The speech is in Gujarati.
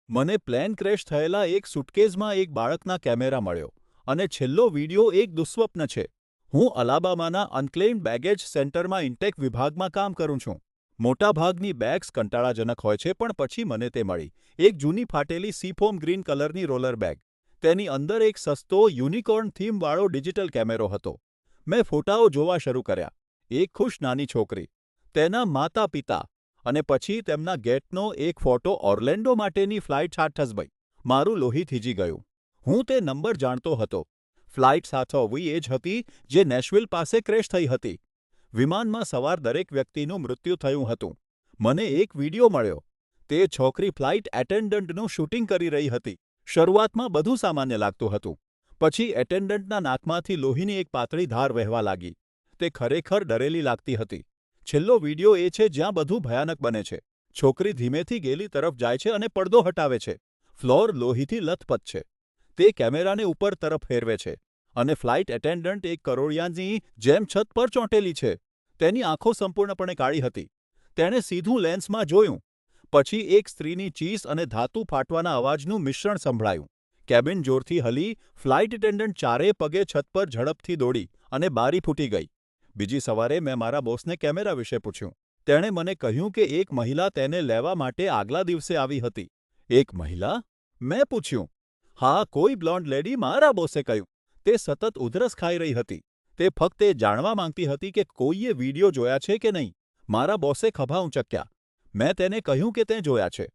મને પ્લેન ક્રેશ થયેલા એક સુટકેસમાં એક બાળકના કેમેરા મળ્યો અને છેલ્લો વીડિયો એક દુઃસ્વપ્ન છે. હું અલાબામાના અનક્લેઇમ્ડ બેગેજ સેન્ટરમાં ઇન્ટેક વિભાગમાં કામ કરું છું. મોટાભાગની બેગ્સ કંટાળાજનક હોય છે પણ પછી મને તે મળી. એક જૂની ફાટેલી સીફોમ ગ્રીન કલરની રોલર બેગ. તેની અંદર એક સસ્તો યુનિકોર્ન થીમવાળો ડિજિટલ કેમેરો હતો. મેં ફોટાઓ જોવા શરૂ કર્યા. એક ખુશ નાની છોકરી, તેના માતા પિતા અને પછી તેમના ગેટનો એક ફોટો ઓર્લેન્ડો માટેની ફ્લાઇટ સાઠસબઈ. મારું લોહી થીજી ગયું. હું તે નંબર જાણતો હતો. ફ્લાઇટ 720 એ જ હતી જે નેશવિલ પાસે ક્રેશ થઈ હતી. વિમાનમાં સવાર દરેક વ્યક્તિનું મૃત્યુ થયું હતું. મને એક વીડિયો મળ્યો. તે છોકરી ફ્લાઇટ એટેન્ડન્ટનું શૂટિંગ કરી રહી હતી. શરૂઆતમાં બધું સામાન્ય લાગતું હતું. પછી એટેન્ડન્ટના નાકમાંથી લોહીની એક પાતળી ધાર વહેવા લાગી. તે ખરેખર ડરેલી લાગતી હતી. છેલ્લો વીડિયો એ છે જ્યાં બધું ભયાનક બને છે. છોકરી ધીમેથી ગેલી તરફ જાય છે અને પડદો હટાવે છે. ફ્લોર લોહીથી લથપથ છે. તે કેમેરાને ઉપર તરફ ફેરવે છે અને ફ્લાઇટ એટેન્ડન્ટ એક કરોળિયાની જેમ છત પર ચોંટેલી છે. તેની આંખો સંપૂર્ણપણે કાળી હતી. તેણે સીધું લેન્સમાં જોયું. પછી એક સ્ત્રીની ચીસ અને ધાતુ ફાટવાના અવાજનું મિશ્રણ સંભળાયું. કેબિન જોરથી હલી, ફ્લાઇટ એટેન્ડન્ટ ચારેય પગે છત પર ઝડપથી દોડી અને બારી ફૂટી ગઈ. બીજી સવારે મેં મારા બોસને કેમેરા વિશે પૂછ્યું. તેણે મને કહ્યું કે એક મહિલા તેને લેવા માટે આગલા દિવસે આવી હતી. એક મહિલા? મેં પૂછ્યું. હા, કોઈ બ્લોન્ડ લેડી, મારા બોસે કહ્યું. તે સતત ઉધરસ ખાઈ રહી હતી. તે ફક્ત એ જાણવા માંગતી હતી કે કોઈએ વીડિયો જોયા છે કે નહીં. મારા બોસે ખભા ઊંચક્યા. મેં તેને કહ્યું કે તેં જોયા છે.